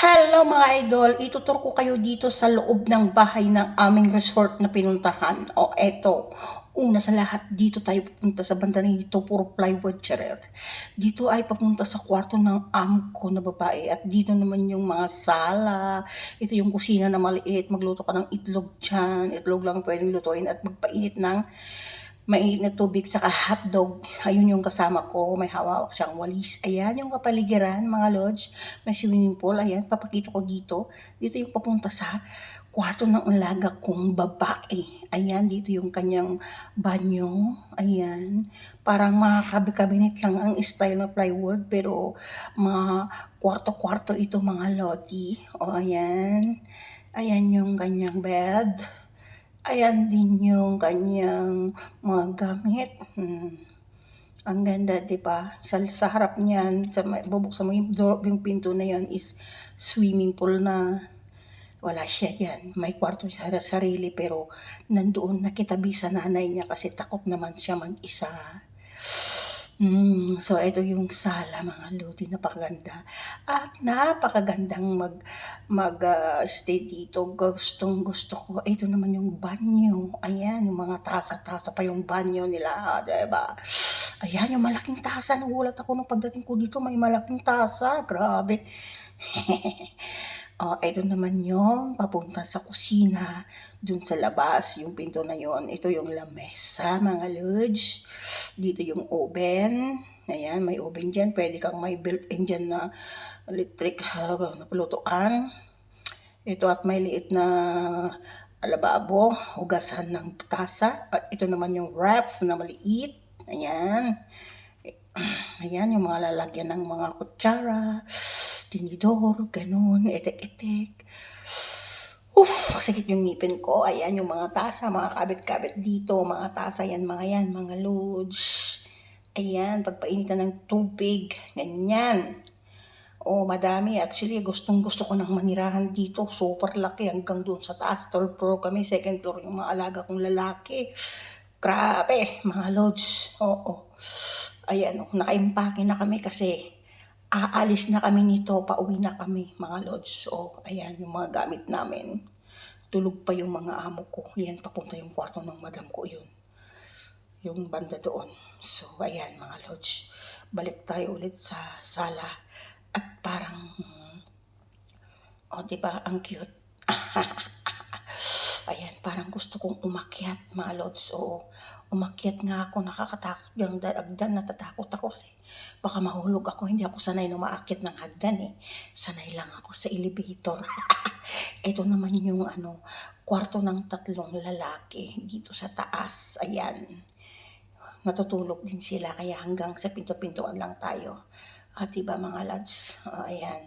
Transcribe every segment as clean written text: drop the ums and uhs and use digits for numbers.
Hello mga idol, ituturo ko kayo dito sa loob ng bahay ng aming resort na pinuntahan. O eto, una sa lahat dito tayo pupunta sa banda nito, puro plywood charet. Dito ay papunta sa kwarto ng amo ko na babae at dito naman yung mga sala. Ito yung kusina na maliit, magluto ka ng itlog dyan. Itlog lang pwedeng lutuin at magpainit ng mainit na tubig saka hotdog. Ayun yung kasama ko, may hawak siyang walis. Ayan yung kapaligiran mga lodge. May swimming pool, ayan, papakita ko dito. Dito yung papunta sa kwarto ng alaga kong babae. Ayan, dito yung kanyang banyo. Ayan, parang mga kabinet lang ang style ng plywood pero mga kwarto-kwarto ito mga lodi. O ayan, ayan yung kanyang bed. Ayan din yung kanyang mga gamit. Ang ganda, 'di ba? Sa harap niyan, bubuksan mo yung pinto na 'yon is swimming pool na. Wala siya diyan. May kwarto siya sa sarili pero nandoon nakitabi sa nanay niya kasi takot naman siya mag-isa. So ito yung sala mga lodi, napakaganda. At napakagandang stay dito. Gustong-gusto ko. Ito naman yung banyo. Ayan, yung mga tasa-tasa pa yung banyo nila, 'di ba? Ayan, yung malaking tasa. Nagulat ako nung pagdating ko dito, may malaking tasa. Grabe. Oh, ito naman yung papunta sa kusina, dun sa labas, yung pinto na yon. Ito yung lamesa, mga lods. Dito yung oven. Ayan, may oven dyan. Pwede kang may built-in dyan na electric na pulutuan. Ito at may liit na lababo, hugasan ng tasa. At ito naman yung ref na maliit. Ayan. Ayan, yung mga lalagyan ng mga kutsara, tinidor, ganun, etek-etek. Masakit yung ngipin ko. Ayan, yung mga tasa, mga kabit-kabit dito, mga tasa yan, mga loads. Ayan, pagpainitan ng tubig, ganyan. Oh, madami. Actually, gustong-gusto ko ng manirahan dito. Super laki hanggang doon sa taas. Third floor kami, second floor yung mga alaga kong lalaki. Grabe, mga loads. Oo. Ayan, nakaimpake na kami kasi aalis na kami nito, pauwi na kami, mga lods. O, ayan, yung mga gamit namin. Tulog pa yung mga amo ko. Yan, papunta yung kwarto ng madam ko yun. Yung banda doon. So, ayan, mga lods. Balik tayo ulit sa sala. At parang, diba, ang cute. Ayan, parang gusto kong umakyat, mga lods. Oo, umakyat nga ako, nakakatakot yung hagdan, natatakot ako kasi baka mahulog ako. Hindi ako sanay na umaakyat ng hagdan eh. Sanay lang ako sa elevator. Ito naman yung kwarto ng tatlong lalaki dito sa taas. Ayan, natutulog din sila kaya hanggang sa pinto-pintuan lang tayo. Diba mga lads? Ayan.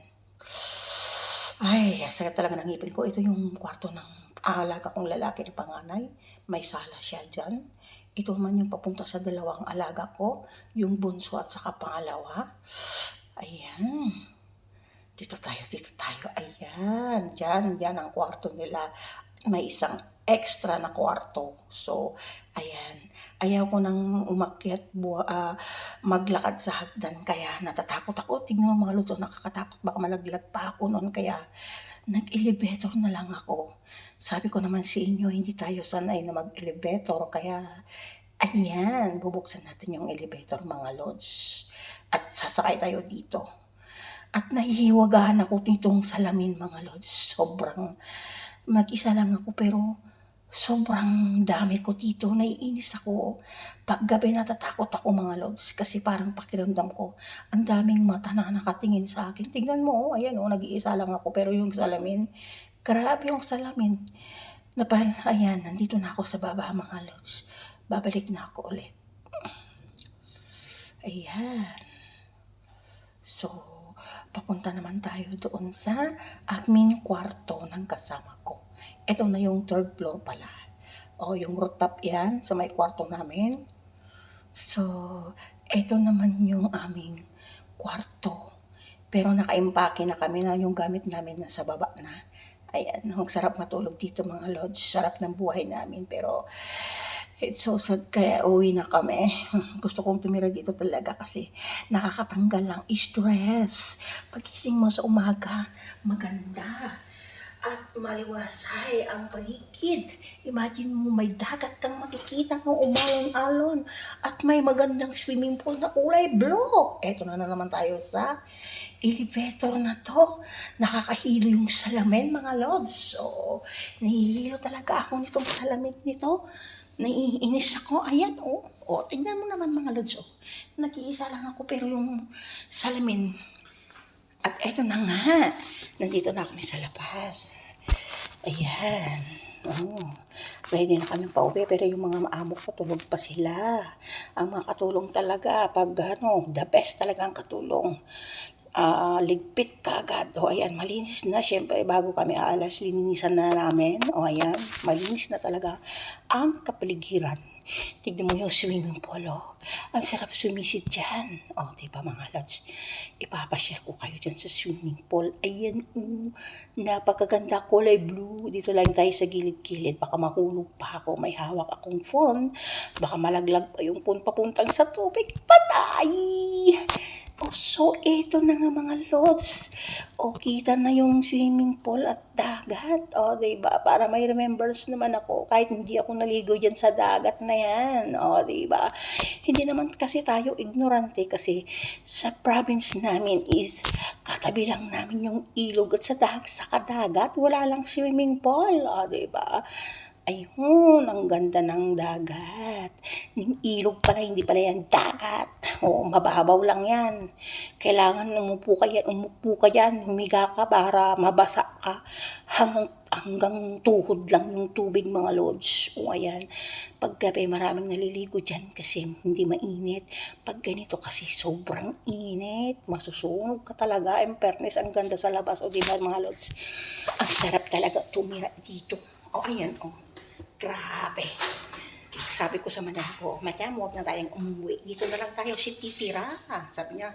Ay, sakit talaga ng ngipin ko. Ito yung kwarto ng alaga kong lalaki na panganay. May sala siya dyan. Ito naman yung papunta sa dalawang alaga ko. Yung bunso at saka pangalawa. Ayan. Dito tayo, dito tayo. Ayan. Dyan ang kwarto nila. May isang extra na kwarto. So, ayan. Ayaw ko nang umakyat, maglakad sa hagdan. Kaya natatakot ako. Tignan mo mga luto, nakakatakot. Baka malaglag pa ako noon. Kaya nag-elevator na lang ako. Sabi ko naman sa inyo, hindi tayo sanay na mag-elevator. Kaya, ayan, bubuksan natin yung elevator mga lods. At sasakay tayo dito. At nahihiwagahan ako nitong salamin mga lods. Sobrang mag-isa lang ako pero sobrang dami ko dito. Naiinis ako. Pag gabi natatakot ako mga lods kasi parang pakiramdam ko ang daming mata na nakatingin sa akin. Tingnan mo, ayan nag-iisa lang ako pero yung salamin, grabe yung salamin. Ayan, nandito na ako sa baba mga lods. Babalik na ako ulit. Ayan. So, papunta naman tayo doon sa aming kwarto ng kasama ko. Ito na yung third floor pala. Yung rooftop yan sa may kwarto namin. So, ito naman yung aming kwarto. Pero nakaimpake na kami na yung gamit namin nasa baba na. Ayan, ang sarap matulog dito mga lodge. Sarap ng buhay namin. Pero, It's so sad kaya uwi na kami. Gusto kong tumira dito talaga kasi nakakatanggal ng stress. Pagising mo sa umaga, maganda. At maliwasay ang paligid. Imagine mo may dagat kang makikita ng umalon-alon at may magandang swimming pool na kulay blue. Eto na naman tayo sa elevator na to. Nakakahilo yung salamin mga lods. So, nahihilo talaga ako nitong salamin nito. Naiinis ako. Ayan, oh. Oh, tignan mo naman mga lods, oh. Nag-iisa lang ako pero yung salamin. At eto na nga. Nandito na kami sa labas. Ayan. Oh, ready na kami pauwi pero yung mga maamo ko tulog pa sila. Ang mga katulong talaga pag the best talaga ang katulong. Ligpit kagad. O ayan, malinis na. Siyempre, bago kami aalas, lininisan na namin. O ayan, malinis na talaga ang kapaligiran. Tignan mo yung swimming pool, oh. Ang sarap sumisid dyan. O, diba mga lods? Ipapashare ko kayo dyan sa swimming pool. Ayan, napakaganda, kulay blue. Dito lang tayo sa gilid-gilid. Baka mahulog pa ako. May hawak akong phone. Baka malaglag pa yung phone papuntang sa tubig. Patay! Oh, so ito na nga mga lods. O, kita na yung swimming pool at dagat. O, diba? Para may remembrance naman ako kahit hindi ako naligo dyan sa dagat na yan. O, diba? Hindi naman kasi tayo ignorante kasi sa province namin is katabi lang namin yung ilog at sa kadagat wala lang swimming pool. O, diba? Ayun, ang ganda ng dagat. Yung ilog pala, hindi pala yan dagat. Oo, mababaw lang yan. Kailangan umupo ka yan, humiga ka para mabasa ka. Hanggang tuhod lang yung tubig mga lods. O ayan, paggabi maraming naliligo dyan kasi hindi mainit. Pag ganito kasi sobrang init, masusunog ka talaga. In fairness, ang ganda sa labas. O diba mga lods, ang sarap talaga tumira dito. O ayan, o. Grabe. Sabi ko sa manan ko, Madam, huwag na tayong umuwi. Dito na lang tayo si titira. Sabi niya,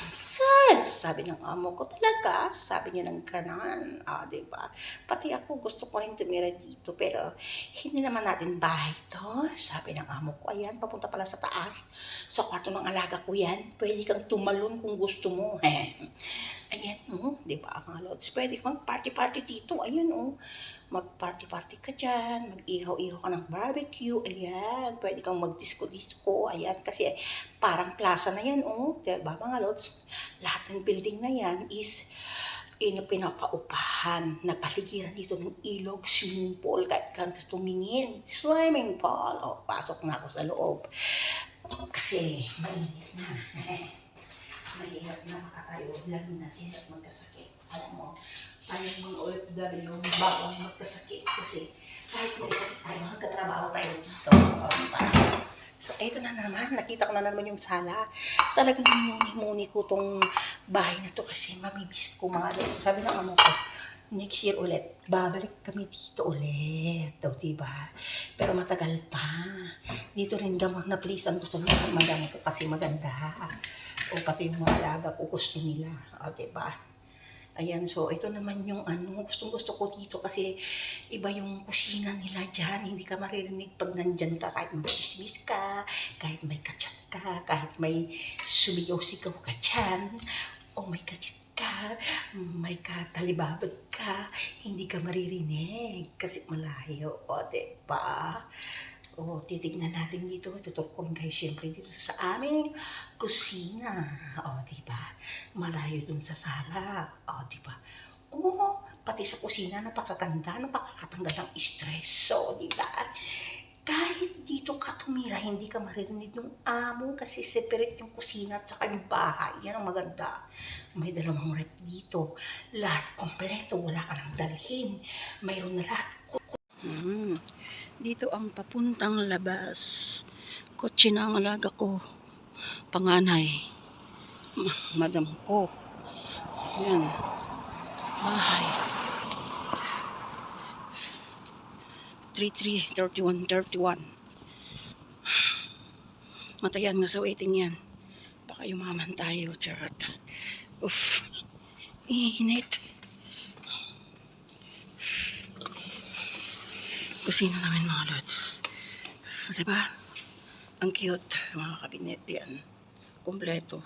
sad. Sabi ng amo ko, talaga? Sabi niya ng ganan. Diba? Pati ako gusto ko rin tumira dito, pero hindi naman natin bahay to. Sabi ng amo ko, ayan, papunta pala sa taas. Sa kwarto ng alaga ko yan. Pwede kang tumalon kung gusto mo. Ayan, diba mga lods? Pwede kang mag-party-party dito. Ayan, mag-party-party ka dyan, mag-ihaw-ihaw ka ng barbecue, ayan, pwede kang mag-disco-disco, ayan, kasi parang plaza na yan, diba mga lods? Lahat ng building na yan is pinapaupahan na paligiran dito ng ilog, swimming pool, kahit kang tumingin, swimming pool, pasok na ako sa loob, kasi mainit na, mahirap na makatayo, lalo natin at magkasakit, alam mo, tayong mga OFW, bawal magkasakit kasi kahit may sakit tayo, magkatrabaho tayo dito. So, eto na naman, nakita ko na naman yung sala. Talagang minuni-muni ko tong bahay na to kasi mamimiss ko mga lods. Sabi ng amo ko, next year ulit, babalik kami dito ulit. Diba? Pero matagal pa. Dito rin gamot na please ang gusto ng madam ko kasi maganda. O pati yung mga alaga ko gusto nila. Diba? Ayan, so ito naman yung gustong-gusto ko dito kasi iba yung kusina nila dyan. Hindi ka maririnig pag nandyan ka, kahit mag-chismis ka, kahit may kachat ka, kahit may sumigaw-sigaw ka dyan, o may kachat ka, may katalibabag ka, hindi ka maririnig kasi malayo. O, diba? O, titignan natin dito. Tutukurin kayo siyempre dito sa aming kusina. O, diba? Malayo dun sa sala. O, diba? O, pati sa kusina, napakaganda, napakakatanggal ng stress. So, diba? Kahit dito ka tumira, hindi ka maririnig yung amo kasi separate yung kusina at saka yung bahay. Yan ang maganda. May dalawang rep dito. Lahat kompleto, wala ka nang dalhin. Mayroon na lahat. Dito ang papuntang labas. Kotse na ang alaga ko. Panganay. Madam ko. Yan. Bahay. 33-31-31. Matayan nga sa waiting yan. Baka yumaman tayo. Charot. Uff. Init. kusina namin mga lods. Diba? Ang cute, mga kabinet yan. Kompleto.